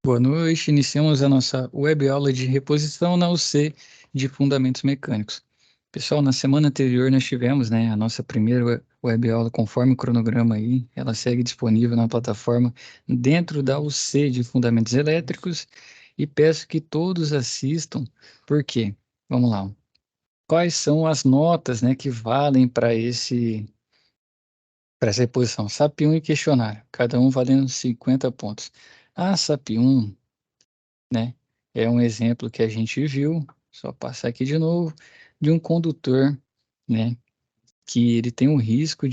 Boa noite, iniciamos a nossa web aula de reposição na UC de Fundamentos Mecânicos. Pessoal, na semana anterior nós tivemos, a nossa primeira web aula conforme o cronograma aí, ela segue disponível na plataforma dentro da UC de Fundamentos Elétricos e peço que todos assistam, por quê? Vamos lá. Quais são as notas, que valem para essa reposição? SAP 1 e questionário, cada um valendo 50 pontos. A SAP 1, né? É um exemplo que a gente viu, só passar aqui de novo, de um condutor, né? Que ele tem um risco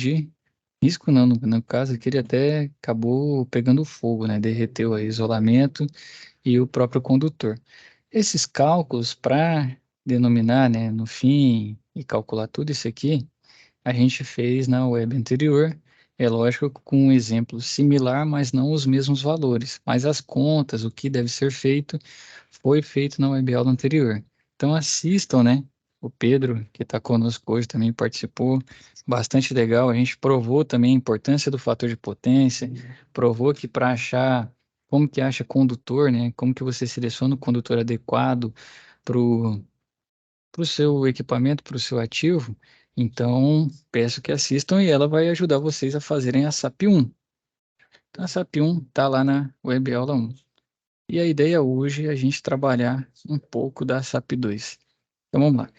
não, no caso aqui ele até acabou pegando fogo, né? Derreteu o isolamento e o próprio condutor. Esses cálculos para denominar, né, no fim e calcular tudo isso aqui, a gente fez na web anterior, é lógico, com um exemplo similar, mas não os mesmos valores. Mas as contas, o que deve ser feito, foi feito na web aula anterior. Então assistam, né? O Pedro, que está conosco hoje, também participou. Bastante legal. A gente provou também a importância do fator de potência, provou que para achar como que acha condutor, né? Como que você seleciona o condutor adequado para o seu equipamento, para o seu ativo. Então, peço que assistam e ela vai ajudar vocês a fazerem a SAP 1. Então, a SAP 1 está lá na web aula 1. E a ideia hoje é a gente trabalhar um pouco da SAP 2. Então, vamos lá.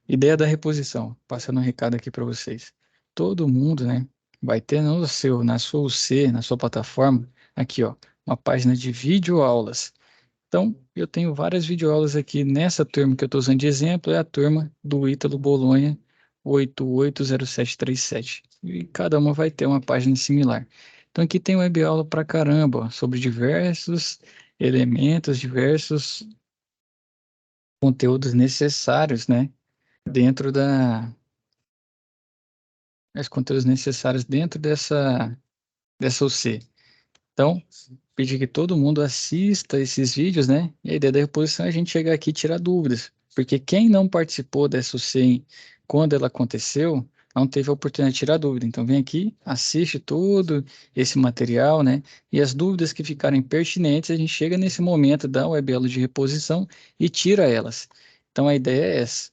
Ideia da reposição, passando um recado aqui para vocês. Todo mundo, né, vai ter na sua UC, na sua plataforma, aqui, ó, uma página de videoaulas. Então, eu tenho várias videoaulas aqui. Nessa turma que eu estou usando de exemplo, é a turma do Ítalo Bolonha 880737. E cada uma vai ter uma página similar. Então, aqui tem web aula pra caramba, ó, sobre diversos elementos, diversos conteúdos necessários, né? Dentro da... Os conteúdos necessários dentro dessa UC. Então, pedir que todo mundo assista esses vídeos, né? E a ideia da reposição é a gente chegar aqui e tirar dúvidas. Porque quem não participou dessa UCEM quando ela aconteceu, não teve a oportunidade de tirar dúvida. Então, vem aqui, assiste todo esse material, né? E as dúvidas que ficarem pertinentes, a gente chega nesse momento da web aula de reposição e tira elas. Então, a ideia é essa.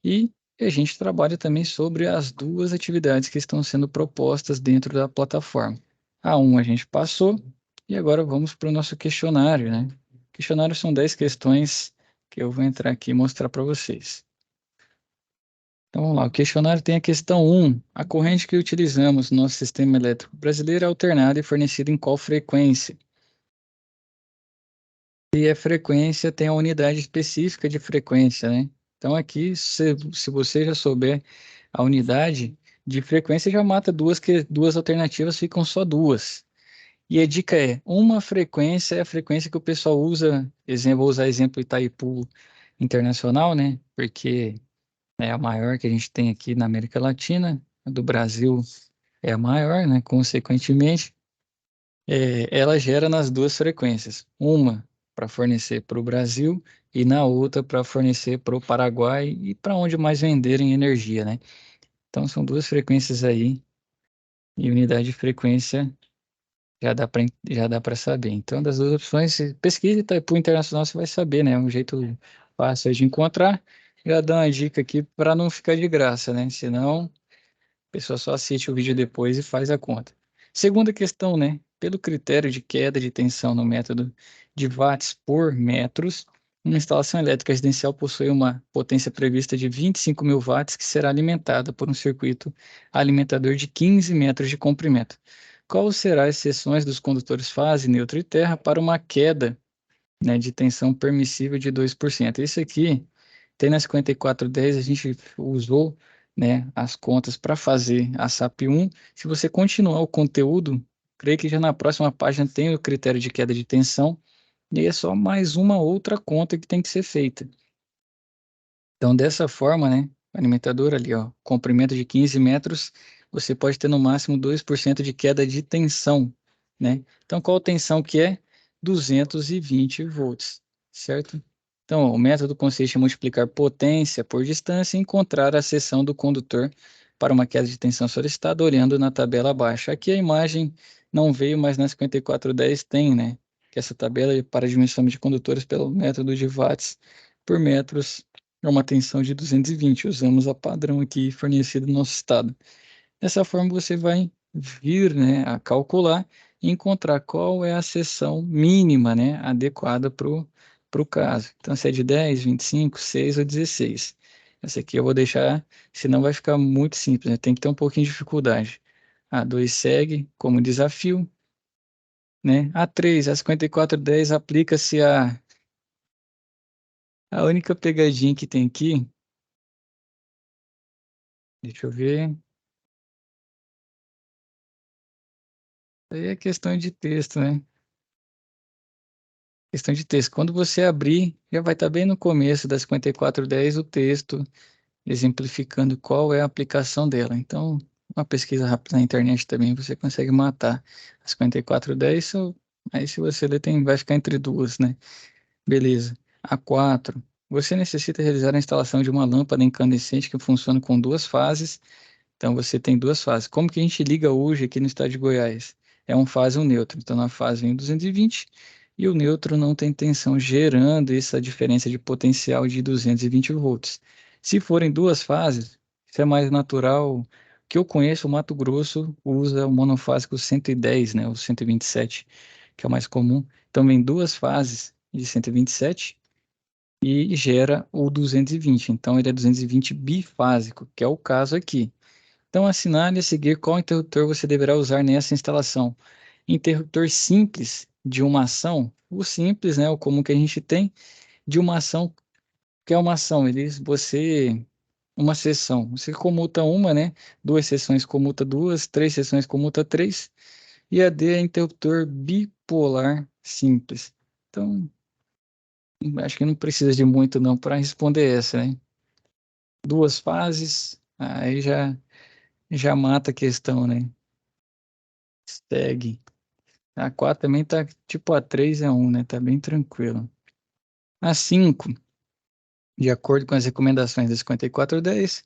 E a gente trabalha também sobre as duas atividades que estão sendo propostas dentro da plataforma. A 1 a gente passou, e agora vamos para o nosso questionário, né? Questionário são 10 questões que eu vou entrar aqui e mostrar para vocês. Então vamos lá, o questionário tem a questão 1. A corrente que utilizamos no nosso sistema elétrico brasileiro é alternada e fornecida em qual frequência? E a frequência tem a unidade específica de frequência, né? Então aqui, se você já souber a unidade de frequência, já mata duas alternativas, ficam só duas. E a dica é, uma frequência é a frequência que o pessoal usa, exemplo, vou usar exemplo Itaipu Internacional, né? Porque é a maior que a gente tem aqui na América Latina, a do Brasil é a maior, né? Consequentemente, ela gera nas duas frequências, uma para fornecer para o Brasil e na outra para fornecer para o Paraguai e para onde mais venderem energia, né? Então são duas frequências aí e unidade de frequência já dá para saber. Então das duas opções, pesquisa Itaipu Internacional você vai saber, né? É um jeito fácil de encontrar. Já dá uma dica aqui para não ficar de graça, né? Senão a pessoa só assiste o vídeo depois e faz a conta. Segunda questão, né? Pelo critério de queda de tensão no método de watts por metros, uma instalação elétrica residencial possui uma potência prevista de 25 mil watts que será alimentada por um circuito alimentador de 15 metros de comprimento. Qual será as seções dos condutores fase, neutro e terra para uma queda, né, de tensão permissível de 2%? Isso aqui tem na 5410, a gente usou, né, as contas para fazer a SAP 1. Se você continuar o conteúdo, creio que já na próxima página tem o critério de queda de tensão, e aí é só mais uma outra conta que tem que ser feita. Então, dessa forma, né, o alimentador ali, ó, comprimento de 15 metros, você pode ter no máximo 2% de queda de tensão, né? Então, qual tensão que é? 220 volts, certo? Então, o método consiste em multiplicar potência por distância e encontrar a seção do condutor para uma queda de tensão solicitada olhando na tabela abaixo. Aqui a imagem não veio, mas na 5410 tem, né? que essa tabela é para dimensionamento de condutores pelo método de watts por metros, é uma tensão de 220. Usamos a padrão aqui fornecido no nosso estado. Dessa forma, você vai vir, né, a calcular e encontrar qual é a seção mínima, né, adequada para o caso. Então, se é de 10, 25, 6 ou 16. Essa aqui eu vou deixar, senão vai ficar muito simples, né? Tem que ter um pouquinho de dificuldade. A 2 segue como desafio, né? A 3, a 5410, aplica-se a única pegadinha que tem aqui. Deixa eu ver. Aí é questão de texto, né? Questão de texto. Quando você abrir, já vai estar bem no começo da 5410 o texto exemplificando qual é a aplicação dela. Então, uma pesquisa rápida na internet também você consegue matar. A 5410, aí se você ler, vai ficar entre duas, né? Beleza. A 4. Você necessita realizar a instalação de uma lâmpada incandescente que funciona com duas fases. Então você tem duas fases. Como que a gente liga hoje aqui no estado de Goiás? É um fase e um neutro. Então na fase vem 220 e o neutro não tem tensão, gerando essa diferença de potencial de 220 volts. Se forem duas fases, isso é mais natural. O que eu conheço, o Mato Grosso usa o monofásico 110, né, o 127, que é o mais comum. Então vem duas fases de 127 e gera o 220. Então ele é 220 bifásico, que é o caso aqui. Então, assinale a seguir qual interruptor você deverá usar nessa instalação. Interruptor simples de uma ação, o simples, né, o comum que a gente tem, de uma ação, que é uma ação, uma sessão, você comuta uma, né, duas sessões comuta duas, três sessões comuta três, e a D é interruptor bipolar simples. Então, acho que não precisa de muito não para responder essa, né? Duas fases, aí já mata a questão, né? Segue. A 4 também tá tipo a 3 é um, né? Tá bem tranquilo. A 5, de acordo com as recomendações da 5410,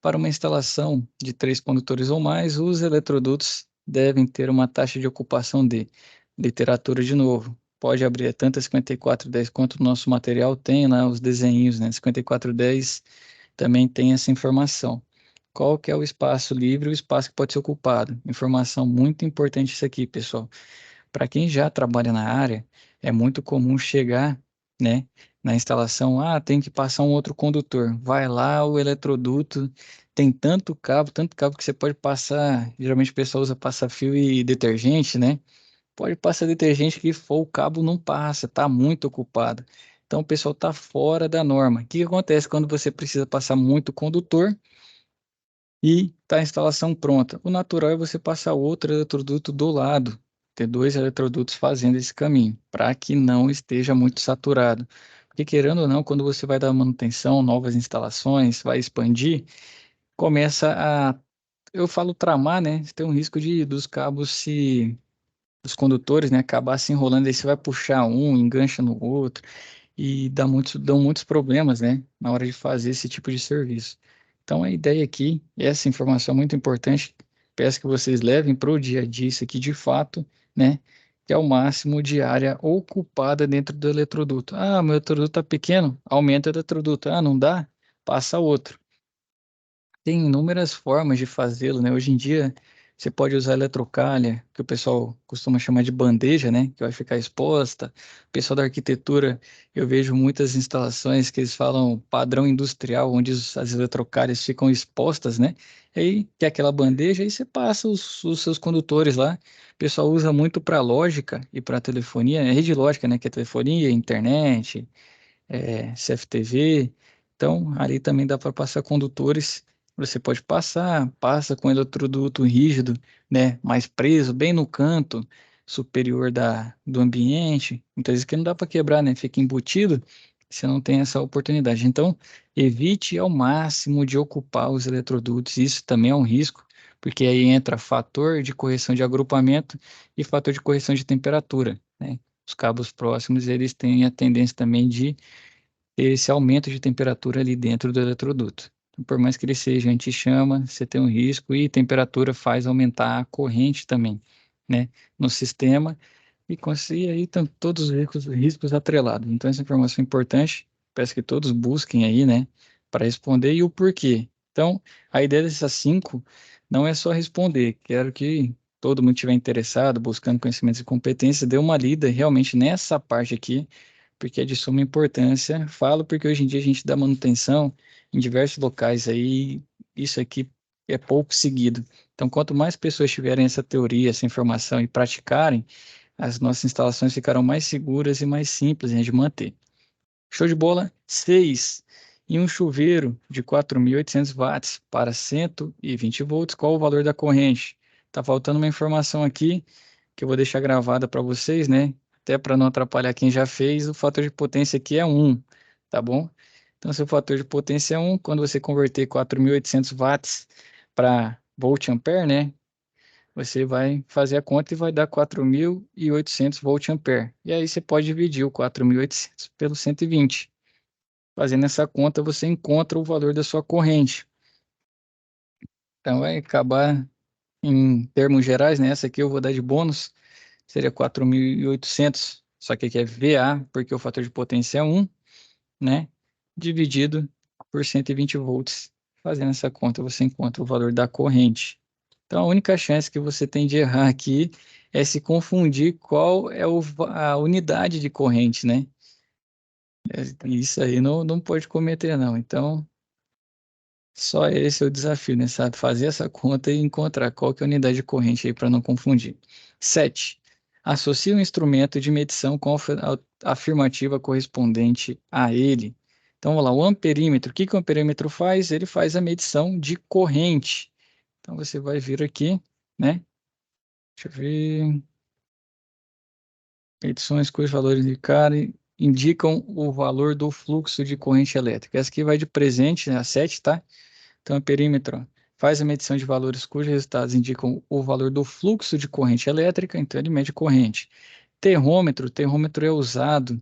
para uma instalação de três condutores ou mais, os eletrodutos devem ter uma taxa de ocupação de literatura de novo. Pode abrir tanto a 5410 quanto o nosso material tem lá os desenhos, né? 5410 também tem essa informação. Qual que é o espaço livre e o espaço que pode ser ocupado? Informação muito importante isso aqui, pessoal. Para quem já trabalha na área, é muito comum chegar, né, na instalação, tem que passar um outro condutor. Vai lá, o eletroduto tem tanto cabo que você pode passar, geralmente o pessoal usa passa-fio e detergente, né? Pode passar detergente que for, o cabo não passa, está muito ocupado. Então o pessoal está fora da norma. O que acontece quando você precisa passar muito condutor e está a instalação pronta? O natural é você passar outro eletroduto do lado, ter dois eletrodutos fazendo esse caminho, para que não esteja muito saturado. Porque querendo ou não, quando você vai dar manutenção, novas instalações, vai expandir, começa a, eu falo tramar, né? Você tem um risco de dos cabos os condutores, né, acabar se enrolando, aí você vai puxar um, engancha no outro e dão muitos problemas, né, na hora de fazer esse tipo de serviço. Então, a ideia aqui, essa informação é muito importante, peço que vocês levem para o dia a dia isso aqui de fato, né, que é o máximo de área ocupada dentro do eletroduto. Ah, meu eletroduto está pequeno, aumenta o eletroduto. Ah, não dá? Passa outro. Tem inúmeras formas de fazê-lo, né? Hoje em dia, você pode usar eletrocalha, que o pessoal costuma chamar de bandeja, né? Que vai ficar exposta. O pessoal da arquitetura, eu vejo muitas instalações que eles falam padrão industrial, onde as eletrocalhas ficam expostas, né? Aí, que é aquela bandeja, aí você passa os seus condutores lá. O pessoal usa muito para lógica e para telefonia, é rede lógica, né? Que é telefonia, internet, CFTV. Então, ali também dá para passar condutores. Você pode passa com eletroduto rígido, né, mais preso, bem no canto superior do ambiente. Muitas vezes que não dá para quebrar, né, fica embutido, você não tem essa oportunidade. Então, evite ao máximo de ocupar os eletrodutos. Isso também é um risco, porque aí entra fator de correção de agrupamento e fator de correção de temperatura, né? Os cabos próximos, eles têm a tendência também de ter esse aumento de temperatura ali dentro do eletroduto. Então, por mais que ele seja anti-chama, você tem um risco e temperatura faz aumentar a corrente também, né, no sistema. e aí estão todos os riscos atrelados. Então, essa informação é importante, peço que todos busquem aí, né, para responder e o porquê. Então, a ideia dessas 5 não é só responder, quero que todo mundo estiver interessado, buscando conhecimentos e competências, dê uma lida realmente nessa parte aqui, porque é de suma importância. Falo porque hoje em dia a gente dá manutenção em diversos locais aí, isso aqui é pouco seguido. Então, quanto mais pessoas tiverem essa teoria, essa informação e praticarem, as nossas instalações ficarão mais seguras e mais simples, né, de manter. Show de bola. 6. E um chuveiro de 4.800 watts para 120 volts, qual o valor da corrente? Tá faltando uma informação aqui que eu vou deixar gravada para vocês, né? Até para não atrapalhar quem já fez, o fator de potência aqui é 1, tá bom? Então, se o fator de potência é 1, quando você converter 4.800 watts para volt-ampere, né? Você vai fazer a conta e vai dar 4.800 volt-ampere. E aí você pode dividir o 4.800 pelo 120. Fazendo essa conta, você encontra o valor da sua corrente. Então vai acabar, em termos gerais, né? Essa aqui eu vou dar de bônus, seria 4.800, só que aqui é VA, porque o fator de potência é 1, né? Dividido por 120 volts. Fazendo essa conta, você encontra o valor da corrente. Então, a única chance que você tem de errar aqui é se confundir qual é a unidade de corrente, né? Isso aí não pode cometer, não. Então, só esse é o desafio, né? Sabe? Fazer essa conta e encontrar qual que é a unidade de corrente aí para não confundir. 7. Associe um instrumento de medição com a afirmativa correspondente a ele. Então, vamos lá, o amperímetro. O que que o amperímetro faz? Ele faz a medição de corrente. Então, você vai vir aqui, né? Deixa eu ver. Medições cujos valores indicarem, indicam o valor do fluxo de corrente elétrica. Essa aqui vai de presente, né? A 7, tá? Então, o perímetro faz a medição de valores cujos resultados indicam o valor do fluxo de corrente elétrica, então ele mede corrente. Termômetro é usado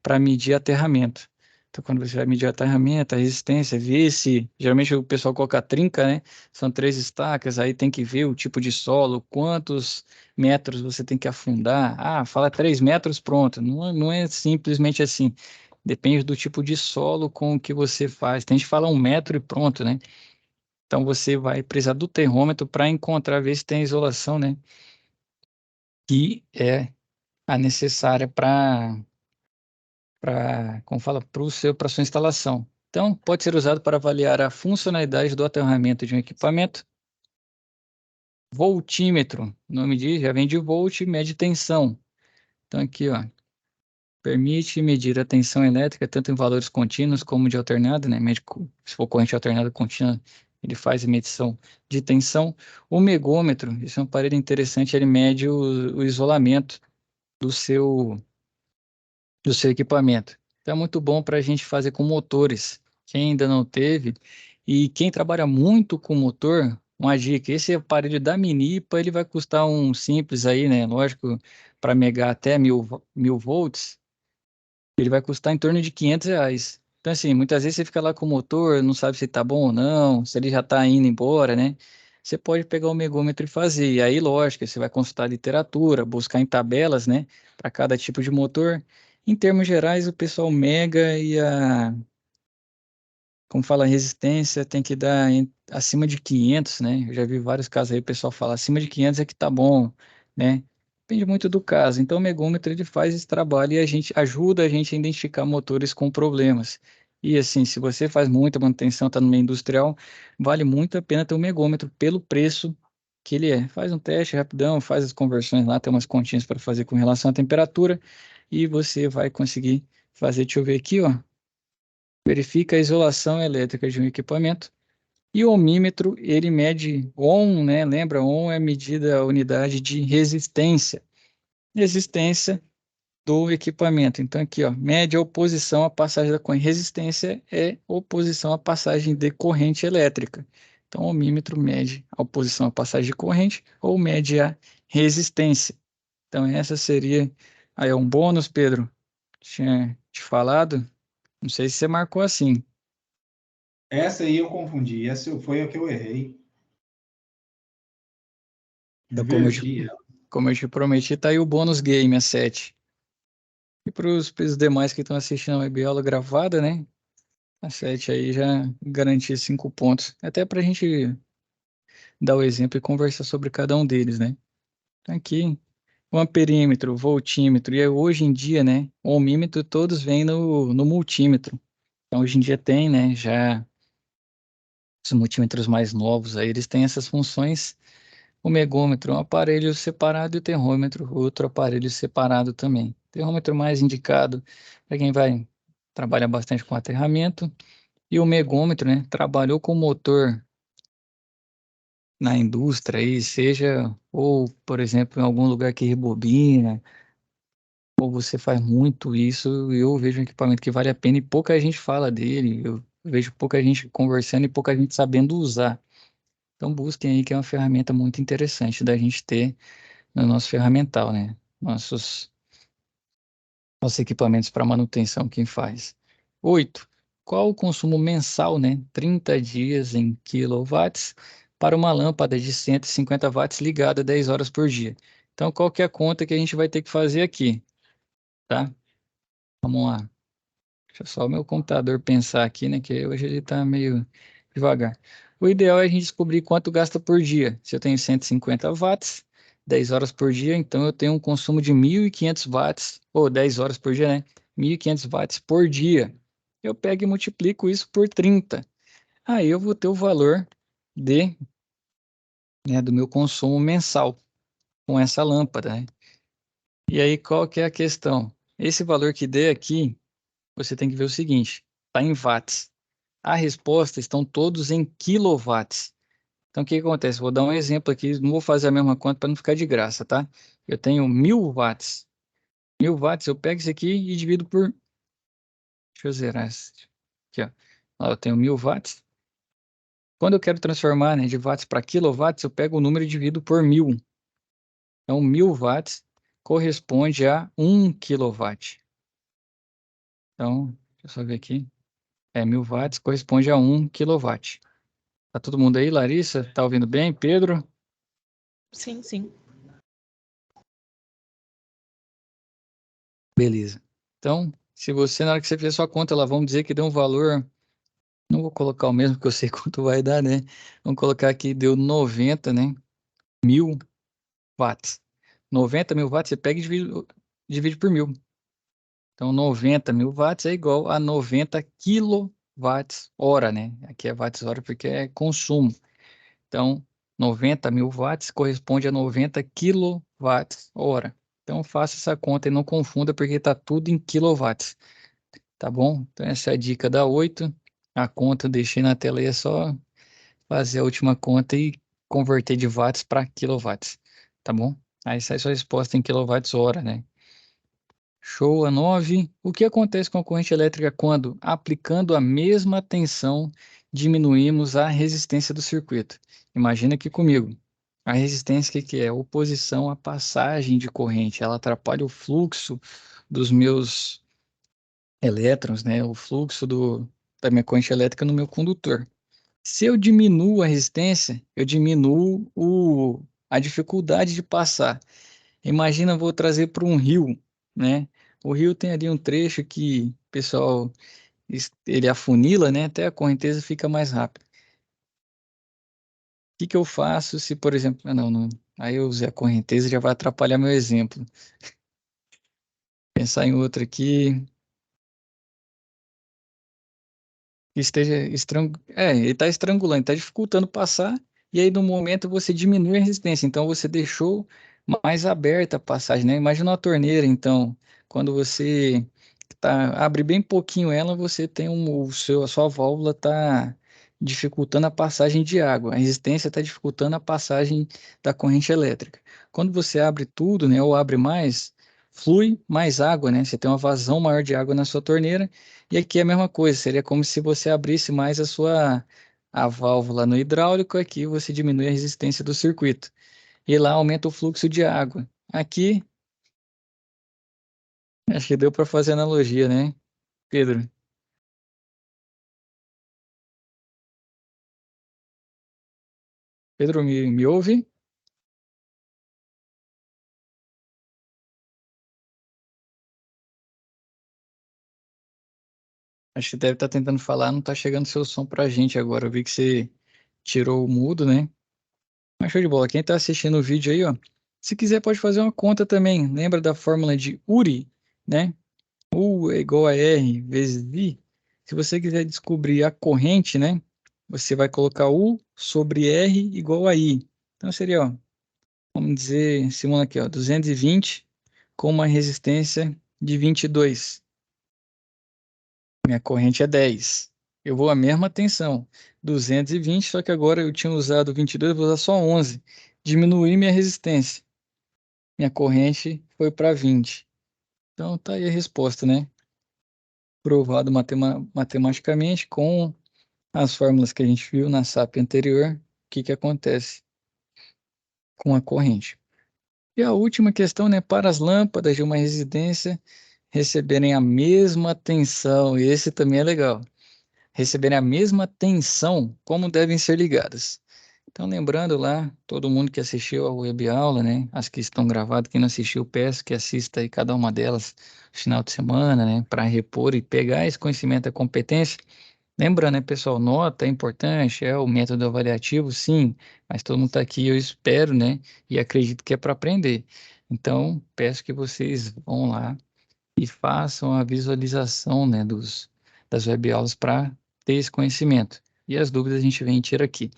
para medir aterramento. Então, quando você vai medir aterramento, a resistência, ver se, geralmente o pessoal coloca a trinca, né? São 3 estacas, aí tem que ver o tipo de solo, quantos metros você tem que afundar. Ah, fala 3 metros, pronto. Não é simplesmente assim. Depende do tipo de solo com o que você faz. Tem gente que fala 1 metro e pronto, né? Então você vai precisar do termômetro para encontrar, ver se tem isolação, né? Que é a necessária como fala, para sua instalação. Então, pode ser usado para avaliar a funcionalidade do aterramento de um equipamento. Voltímetro, o nome diz, já vem de volt, mede tensão. Então, aqui, ó, permite medir a tensão elétrica tanto em valores contínuos como de alternada, né? Se for corrente alternada contínua, ele faz a medição de tensão. O megômetro, esse é um aparelho interessante, ele mede o isolamento do seu equipamento. Então é muito bom para a gente fazer com motores. Quem ainda não teve, e quem trabalha muito com motor, uma dica, esse aparelho da Minipa, ele vai custar um simples aí, né? Lógico, para megar até 1.000 volts, ele vai custar em torno de R$ 500. Então, assim, muitas vezes você fica lá com o motor, não sabe se tá bom ou não, se ele já tá indo embora, né? Você pode pegar o megômetro e fazer. E aí, lógico, você vai consultar literatura, buscar em tabelas, né, para cada tipo de motor. Em termos gerais, o pessoal mega e como fala, resistência tem que dar acima de 500, né? Eu já vi vários casos aí, o pessoal fala acima de 500 é que tá bom, né? Depende muito do caso. Então, o megômetro ele faz esse trabalho e a gente ajuda a gente a identificar motores com problemas. E assim, se você faz muita manutenção, está no meio industrial, vale muito a pena ter um megômetro pelo preço que ele é. Faz um teste rapidão, faz as conversões lá, tem umas continhas para fazer com relação à temperatura e você vai conseguir fazer. Deixa eu ver aqui, ó. Verifica a isolação elétrica de um equipamento. E o ohmímetro, ele mede ohm, né? Lembra, ohm é medida a unidade de resistência. Resistência do equipamento. Então, aqui, ó, mede a oposição à passagem da corrente. Resistência é oposição à passagem de corrente elétrica. Então, o ohmímetro mede a oposição à passagem de corrente ou mede a resistência. Então, essa seria aí um bônus, Pedro. Tinha te falado. Não sei se você marcou assim. Essa aí eu confundi, essa foi a que eu errei. Então, como eu te, Inverti ela. como eu te prometi, tá aí o bônus game, a 7. E para os demais que estão assistindo a web gravada, né? A 7 aí já garantia 5 pontos. Até para a gente dar o exemplo e conversar sobre cada um deles, né? Tá aqui, o amperímetro, voltímetro, e hoje em dia, né? O ohmímetro todos vêm no multímetro. Então, hoje em dia tem, né? Já os multímetros mais novos aí, eles têm essas funções. O megômetro é um aparelho separado e o termômetro, outro aparelho separado também. Termômetro mais indicado para quem vai trabalhar bastante com aterramento. E o megômetro, né, trabalhou com motor na indústria aí, seja, ou, por exemplo, em algum lugar que rebobina, ou você faz muito isso, eu vejo um equipamento que vale a pena e pouca gente fala dele, eu vejo pouca gente conversando e pouca gente sabendo usar. Então busquem aí que é uma ferramenta muito interessante da gente ter no nosso ferramental, né? Nossos equipamentos para manutenção, quem faz. 8. Qual o consumo mensal, né? 30 dias em quilowatts para uma lâmpada de 150 watts ligada 10 horas por dia. Então, qual que é a conta que a gente vai ter que fazer aqui, tá? Vamos lá. Deixa só o meu computador pensar aqui, né? Que hoje ele está meio devagar. O ideal é a gente descobrir quanto gasta por dia. Se eu tenho 150 watts, 10 horas por dia, então eu tenho um consumo de 1.500 watts, ou 10 horas por dia, né? 1.500 watts por dia. Eu pego e multiplico isso por 30. Aí eu vou ter o valor de, né, do meu consumo mensal com essa lâmpada, né? E aí qual que é a questão? Esse valor que dê aqui, você tem que ver o seguinte, está em watts. A resposta estão todos em quilowatts. Então, o que que acontece? Vou dar um exemplo aqui, não vou fazer a mesma conta para não ficar de graça, tá? Eu tenho 1.000 watts. 1.000 watts, eu pego isso aqui e divido por... Deixa eu zerar isso. Aqui, ó. Ó, eu tenho 1.000 watts. Quando eu quero transformar, né, de watts para quilowatts, eu pego o número e divido por 1.000. Então, 1.000 watts corresponde a 1 kW. Então, deixa eu só ver aqui. 1.000 watts corresponde a 1 kW. Tá todo mundo aí, Larissa? Tá ouvindo bem? Pedro? Sim, sim. Beleza. Então, se você, na hora que você fizer sua conta lá, vamos dizer que deu um valor, não vou colocar o mesmo, que eu sei quanto vai dar, né? Vamos colocar aqui, deu 90, né? 1.000 watts. 90.000 watts, você pega e divide por 1.000. Então, 90.000 watts é igual a 90 quilowatts hora, né? Aqui é watts hora porque é consumo. Então, 90.000 watts corresponde a 90 quilowatts hora. Então, faça essa conta e não confunda porque está tudo em quilowatts. Tá bom? Então, essa é a dica da 8. A conta eu deixei na tela aí, é só fazer a última conta e converter de watts para quilowatts. Tá bom? Aí sai sua resposta em quilowatts hora, né? Show a 9. O que acontece com a corrente elétrica quando, aplicando a mesma tensão, diminuímos a resistência do circuito? Imagina aqui comigo. A resistência, o que que é? Oposição à passagem de corrente. Ela atrapalha o fluxo dos meus elétrons, né? O fluxo da minha corrente elétrica no meu condutor. Se eu diminuo a resistência, eu diminuo a dificuldade de passar. Imagina, eu vou trazer para um rio, né? O rio tem ali um trecho que, pessoal, ele afunila, né? Até a correnteza fica mais rápida. O que que eu faço se, por exemplo, não, aí eu usei a correnteza, já vai atrapalhar meu exemplo. Pensar em outro aqui. Que esteja ele está estrangulando, está dificultando passar, e aí no momento você diminui a resistência, então você deixou mais aberta a passagem, né? Imagina uma torneira, então, quando você abre bem pouquinho ela, você tem a sua válvula está dificultando a passagem de água, a resistência está dificultando a passagem da corrente elétrica. Quando você abre tudo, né, ou abre mais, flui mais água, né? Você tem uma vazão maior de água na sua torneira, e aqui é a mesma coisa, seria como se você abrisse mais a válvula no hidráulico, aqui você diminui a resistência do circuito. E lá aumenta o fluxo de água. Aqui, acho que deu para fazer analogia, né, Pedro? Pedro, me ouve? Acho que deve estar tentando falar, não está chegando seu som pra gente agora. Eu vi que você tirou o mudo, né? Mas show de bola. Quem está assistindo o vídeo aí, ó, se quiser pode fazer uma conta também. Lembra da fórmula de Uri, né? U é igual a R vezes I. Se você quiser descobrir a corrente, né? Você vai colocar U sobre R igual a I. Então seria, ó, vamos dizer, simula aqui, ó, 220 com uma resistência de 22. Minha corrente é 10. Eu vou a mesma tensão, 220, só que agora eu tinha usado 22, eu vou usar só 11. Diminuí minha resistência. Minha corrente foi para 20. Então tá aí a resposta, né? Provado matematicamente com as fórmulas que a gente viu na SAP anterior, o que que acontece com a corrente. E a última questão, né? Para as lâmpadas de uma residência receberem a mesma tensão, esse também é legal. Receberem a mesma tensão, como devem ser ligadas. Então, lembrando lá, todo mundo que assistiu a web aula, né? As que estão gravadas, quem não assistiu, peço que assista aí cada uma delas no final de semana, né? Para repor e pegar esse conhecimento da competência. Lembrando, né, pessoal, nota é importante, é o método avaliativo, sim, mas todo mundo está aqui, eu espero, né? E acredito que é para aprender. Então, peço que vocês vão lá e façam a visualização, né, das webaulas para ter esse conhecimento. E as dúvidas a gente vem e tira aqui.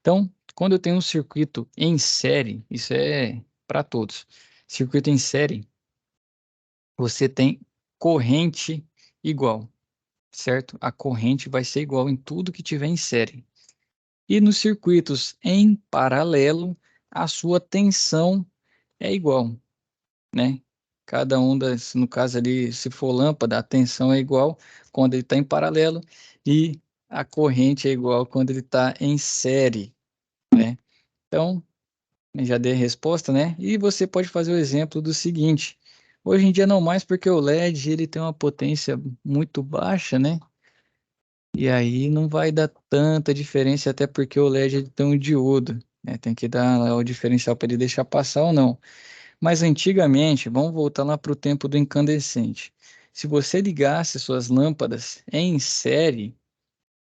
Então, quando eu tenho um circuito em série, isso é para todos. Circuito em série, você tem corrente igual, certo? A corrente vai ser igual em tudo que tiver em série. E nos circuitos em paralelo, a sua tensão é igual, né? Cada um das, no caso ali, se for lâmpada, a tensão é igual quando ele está em paralelo e a corrente é igual quando ele está em série, né? Então, eu já dei a resposta, né? E você pode fazer o exemplo do seguinte: hoje em dia não mais porque o LED ele tem uma potência muito baixa, né? E aí não vai dar tanta diferença, até porque o LED ele tem um diodo, né? Tem que dar lá o diferencial para ele deixar passar ou não. Mas antigamente, vamos voltar lá para o tempo do incandescente. Se você ligasse suas lâmpadas em série,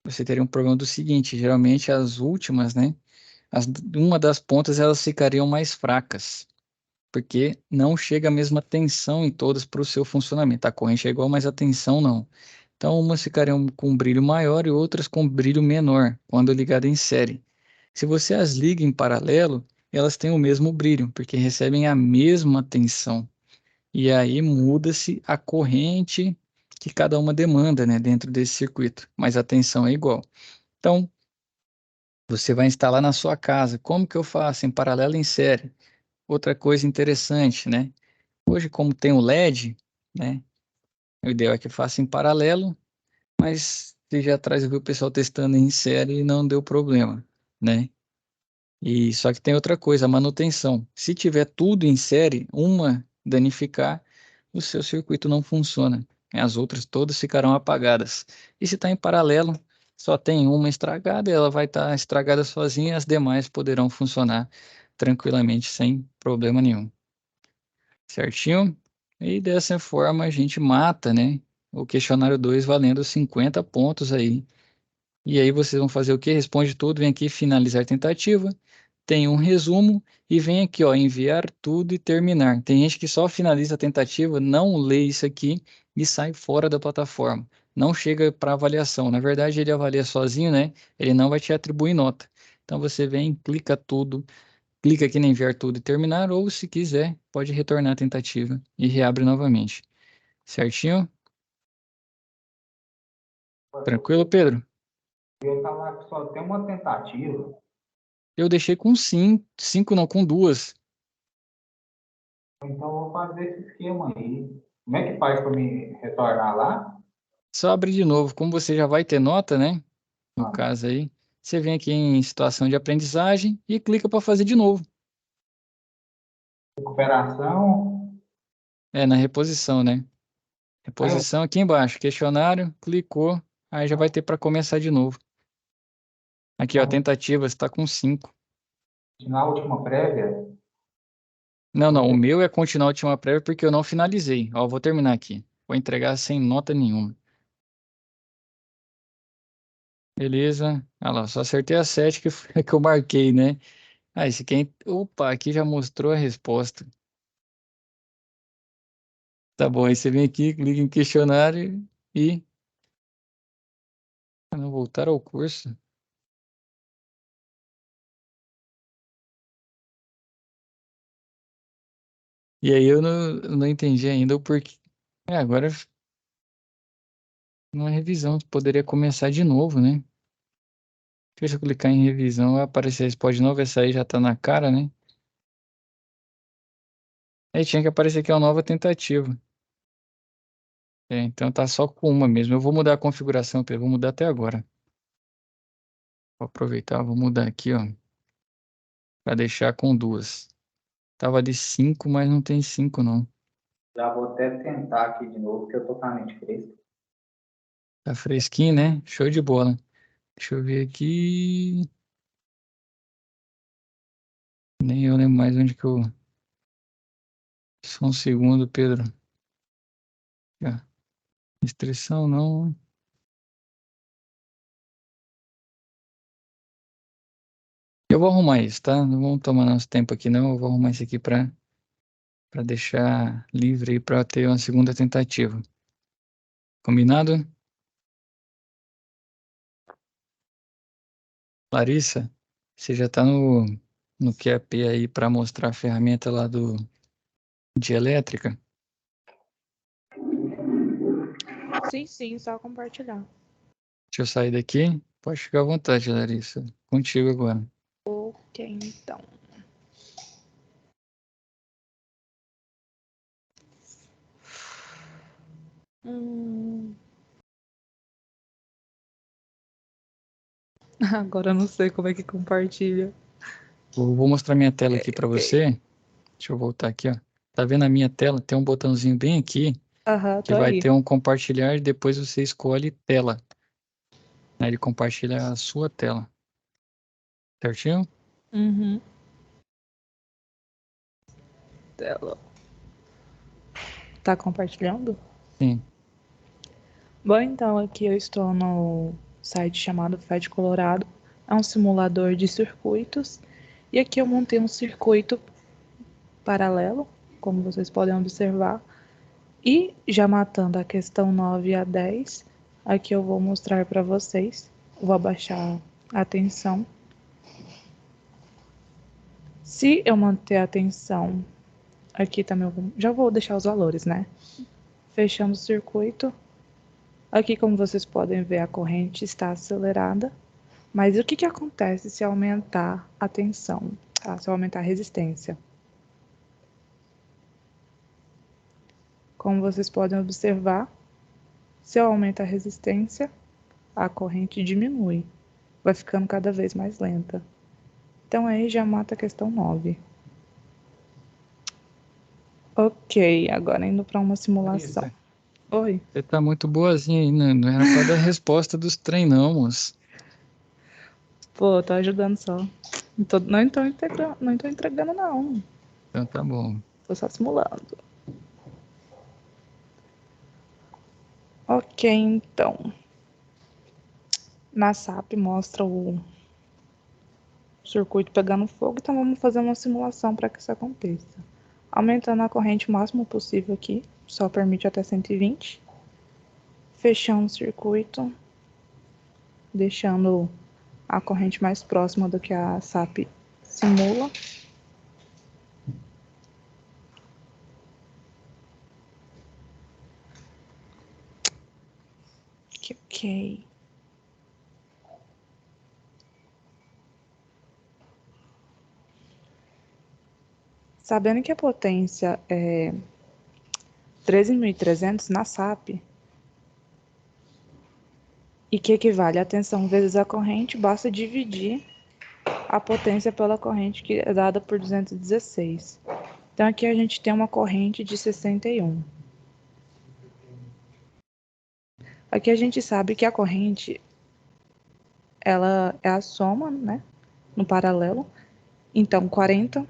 você teria um problema do seguinte: geralmente as últimas, né? Uma das pontas elas ficariam mais fracas, porque não chega a mesma tensão em todas para o seu funcionamento. A corrente é igual, mas a tensão não. Então, umas ficariam com brilho maior e outras com brilho menor, quando ligadas em série. Se você as liga em paralelo, elas têm o mesmo brilho, porque recebem a mesma tensão. E aí muda-se a corrente que cada uma demanda, né, dentro desse circuito, mas a tensão é igual. Então, você vai instalar na sua casa. Como que eu faço? Em paralelo e em série. Outra coisa interessante, né? Hoje, como tem o LED, né? O ideal é que faça em paralelo, mas desde atrás eu vi o pessoal testando em série e não deu problema, né? E só que tem outra coisa, a manutenção. Se tiver tudo em série, uma danificar, o seu circuito não funciona. As outras todas ficarão apagadas. E se está em paralelo, só tem uma estragada, ela vai estar estragada sozinha, as demais poderão funcionar tranquilamente, sem problema nenhum. Certinho? E dessa forma a gente mata, né? O questionário 2 valendo 50 pontos aí. E aí vocês vão fazer o quê? Responde tudo, vem aqui finalizar tentativa, tem um resumo e vem aqui, ó, enviar tudo e terminar. Tem gente que só finaliza a tentativa, não lê isso aqui e sai fora da plataforma. Não chega para avaliação. Na verdade, ele avalia sozinho, né? Ele não vai te atribuir nota. Então você vem, clica tudo, clica aqui em enviar tudo e terminar, ou se quiser, pode retornar a tentativa e reabre novamente. Certinho? Tranquilo, Pedro? Eu tava que só tem uma tentativa, Eu deixei com 5, 5 não, com 2. então eu vou fazer esse esquema aí. Como é que faz para me retornar lá? Só abrir de novo. Como você já vai ter nota, né? No Ah, caso aí, você vem aqui em situação de aprendizagem e clica para fazer de novo. recuperação. É, na reposição, né? Aí eu Reposição aqui embaixo, questionário, clicou, aí já vai ter para começar de novo. Aqui, ó, vou tentativa, está com 5. continuar a última prévia. Não, não, o meu é continuar a última prévia porque eu não finalizei. Ó, vou terminar aqui. Vou entregar sem nota nenhuma. Beleza. Ah lá, só acertei a 7 que, que eu marquei, né? Ah, esse aqui, opa, aqui já mostrou a resposta. Tá bom, aí você vem aqui, clica em questionário e... Ah, não, voltar ao curso. E aí eu não entendi ainda o porquê. Agora, uma revisão, poderia começar de novo, né? Deixa eu clicar em revisão, vai aparecer a resposta de novo, essa aí já tá na cara, né? Aí tinha que aparecer aqui uma nova tentativa. Então tá só com uma mesmo. Eu vou mudar a configuração, Pedro, vou mudar até agora. Vou aproveitar, vou mudar aqui, ó, para deixar com duas. Tava de 5, mas não tem 5 não. Já vou até tentar aqui de novo, porque eu tô com a mente fresca. Tá fresquinho, né? Show de bola. Deixa eu ver aqui. Nem eu lembro mais onde que eu... Só um segundo, Pedro. Já. Restrição não. Eu vou arrumar isso, tá? Não vamos tomar nosso tempo aqui, não. Eu vou arrumar isso aqui para deixar livre aí para ter uma segunda tentativa. Combinado? Larissa, você já tá no QAP aí para mostrar a ferramenta lá de elétrica? Sim, sim, só compartilhar. Deixa eu sair daqui. Pode ficar à vontade, Larissa. Contigo agora. Ok, então. Hum, Agora eu não sei como é que compartilha. Vou mostrar minha tela aqui para Ok. você. Deixa eu voltar aqui, ó. Tá vendo a minha tela? Tem um botãozinho bem aqui Aham, que tô vai aí. ter um compartilhar e depois você escolhe tela. Aí ele compartilha a sua tela. Certinho? Uhum. Tela. Tá compartilhando? Sim. Bom, então aqui eu estou no site chamado FET Colorado. É um simulador de circuitos. E aqui eu montei um circuito paralelo, como vocês podem observar. E já matando a questão 9 a 10, aqui eu vou mostrar para vocês. Vou abaixar a tensão. Se eu manter a tensão, aqui também já vou deixar os valores, né? Fechando o circuito. Aqui, como vocês podem ver, a corrente está acelerada. Mas o que acontece se aumentar a tensão? Se eu aumentar a resistência? Como vocês podem observar, se eu aumentar a resistência, a corrente diminui, vai ficando cada vez mais lenta. Então aí já mata a questão 9. Ok, agora indo para uma simulação. Larissa, Oi. você tá muito boazinha aí, né? Não era para dar resposta dos trem, não, moço. Pô, tô ajudando só. Não tô entregando, não. Então tá bom. Tô só simulando. Ok, então. Na SAP mostra o circuito pegando fogo, então vamos fazer uma simulação para que isso aconteça. Aumentando a corrente o máximo possível aqui, só permite até 120. Fechando o circuito, deixando a corrente mais próxima do que a SAP simula. Ok. Sabendo que a potência é 13.300 na SAP, e que equivale a tensão vezes a corrente, basta dividir a potência pela corrente que é dada por 216. Então aqui a gente tem uma corrente de 61. Aqui a gente sabe que a corrente ela é a soma, né, no paralelo. Então 40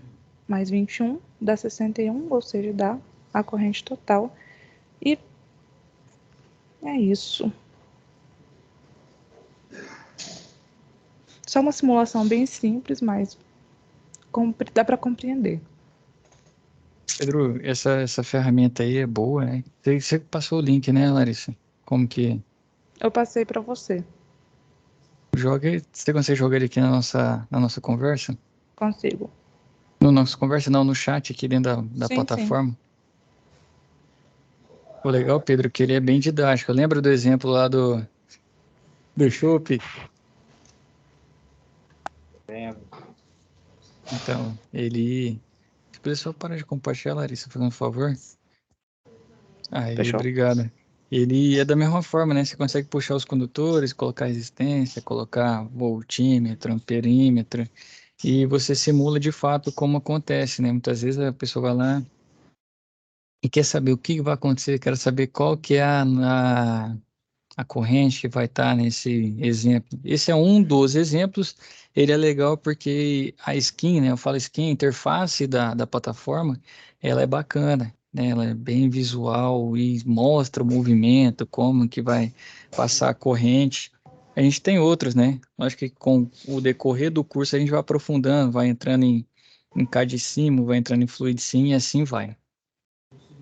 mais 21 dá 61, ou seja, dá a corrente total. E é isso. Só uma simulação bem simples, mas dá para compreender. Pedro, essa ferramenta aí é boa, né? Você passou o link, né, Larissa? Como que Eu passei para você. joga? Você consegue jogar ele aqui na nossa conversa? Consigo. No nossa conversa, não, no chat aqui dentro da Sim, sim. plataforma. O legal, Pedro, que ele é bem didático. Lembra do exemplo lá do chopp? Então, ele. Se puder só parar de compartilhar, Larissa, fazendo um favor. Aí, Fechou. obrigado. Ele é da mesma forma, né? Você consegue puxar os condutores, colocar resistência, colocar voltímetro, amperímetro, e você simula de fato como acontece, né? Muitas vezes a pessoa vai lá e quer saber o que vai acontecer, quer saber qual que é a corrente que vai estar nesse exemplo. Esse é um dos exemplos. Ele é legal porque a skin, né? Eu falo skin, a interface da plataforma, ela é bacana, né? Ela é bem visual e mostra o movimento, como que vai passar a corrente. A gente tem outros, né? Acho que com o decorrer do curso a gente vai aprofundando, vai entrando em cadicimo, vai entrando em fluidicim e assim vai.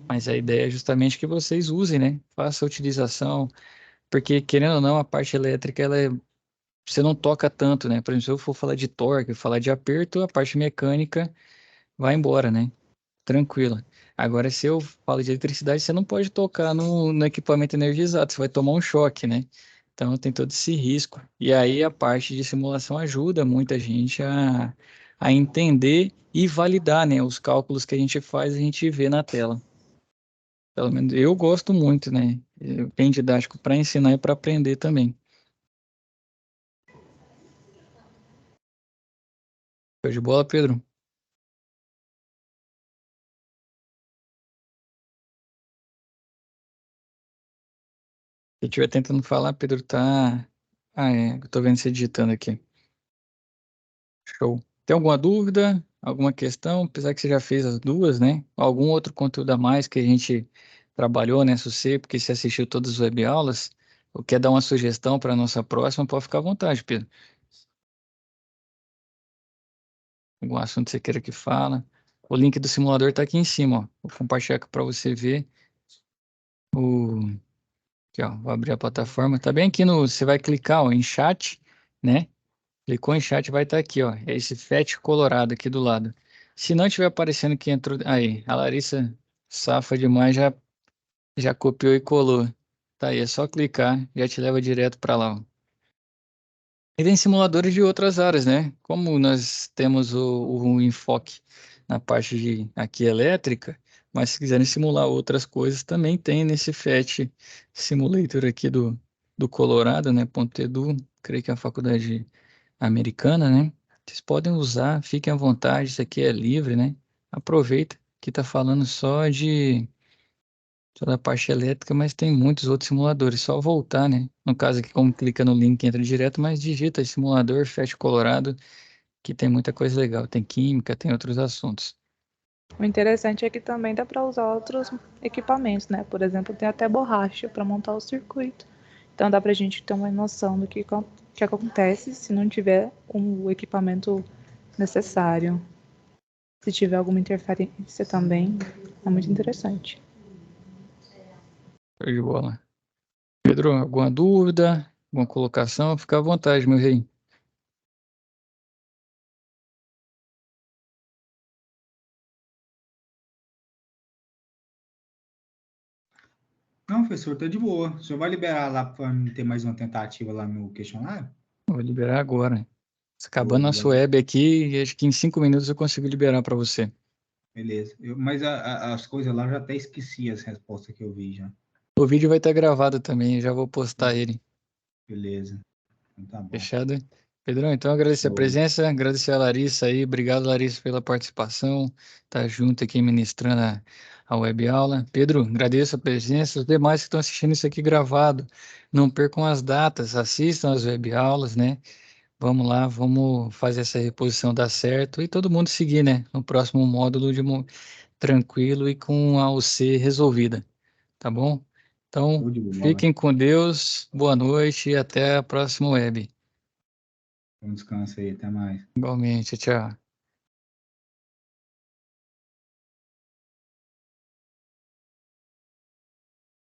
Mas a ideia é justamente que vocês usem, né? Faça a utilização, porque, querendo ou não, a parte elétrica, você não toca tanto, né? Por exemplo, se eu for falar de torque, falar de aperto, a parte mecânica vai embora, né? Tranquila. Agora, se eu falo de eletricidade, você não pode tocar no equipamento energizado, você vai tomar um choque, né? Então, tem todo esse risco. E aí, a parte de simulação ajuda muita gente a entender e validar, né? Os cálculos que a gente faz, a gente vê na tela. Pelo menos eu gosto muito, né? É bem didático para ensinar e para aprender também. Show de bola, Pedro? Se eu estiver tentando falar, Pedro tá. Ah, é. Eu tô vendo você digitando aqui. Show. Tem alguma dúvida? Alguma questão? Apesar que você já fez as duas, né? Algum outro conteúdo a mais que a gente trabalhou nessa C, porque você assistiu todas as webaulas, ou quer dar uma sugestão para a nossa próxima, pode ficar à vontade, Pedro. Algum assunto que você queira que fala. O link do simulador está aqui em cima, ó. Vou compartilhar para você ver. O... Aqui, ó. Vou abrir a plataforma. Tá bem aqui no. Você vai clicar, ó, em chat, né? Clicou em chat, vai estar aqui, ó. É esse FET colorado aqui do lado. Se não estiver aparecendo que entrou. Aí, a Larissa safa demais, já copiou e colou. Tá aí, é só clicar, já te leva direto para lá, ó. E tem simuladores de outras áreas, né? Como nós temos o enfoque na parte de aqui elétrica, mas se quiserem simular outras coisas, também tem nesse FET Simulator aqui do Colorado, né? .edu, creio que é a faculdade americana, né? Vocês podem usar, fiquem à vontade, isso aqui é livre, né? Aproveita que está falando só da parte elétrica, mas tem muitos outros simuladores, só voltar, né? No caso aqui, como clica no link, entra direto, mas digita simulador FET Colorado, que tem muita coisa legal, tem química, tem outros assuntos. O interessante é que também dá para usar outros equipamentos, né? Por exemplo, tem até borracha para montar o circuito. Então dá para a gente ter uma noção do que acontece se não tiver o equipamento necessário. Se tiver alguma interferência também, é muito interessante. Show de bola. Pedro, alguma dúvida, alguma colocação? Fica à vontade, meu rei. Não, professor, tá de boa. O senhor vai liberar lá para ter mais uma tentativa lá no questionário? Vou liberar agora. Show, Acabando nosso web aqui, acho que em 5 minutos eu consigo liberar para você. beleza. Mas as coisas lá eu já até esqueci as respostas que eu vi já. O vídeo vai estar gravado também, eu já vou postar ele. Beleza. Então tá bom. Fechado? Pedrão, então agradecer a Show. presença, agradecer a Larissa aí, obrigado Larissa pela participação, tá junto aqui ministrando a web aula. Pedro, agradeço a presença, os demais que estão assistindo isso aqui gravado, não percam as datas, assistam as web aulas, né? Vamos lá, vamos fazer essa reposição dar certo e todo mundo seguir, né? No próximo módulo tranquilo e com a UC resolvida, tá bom? Então, Show de bola. fiquem com Deus, boa noite e até a próxima web. Bom descanso aí, até mais. Igualmente, tchau.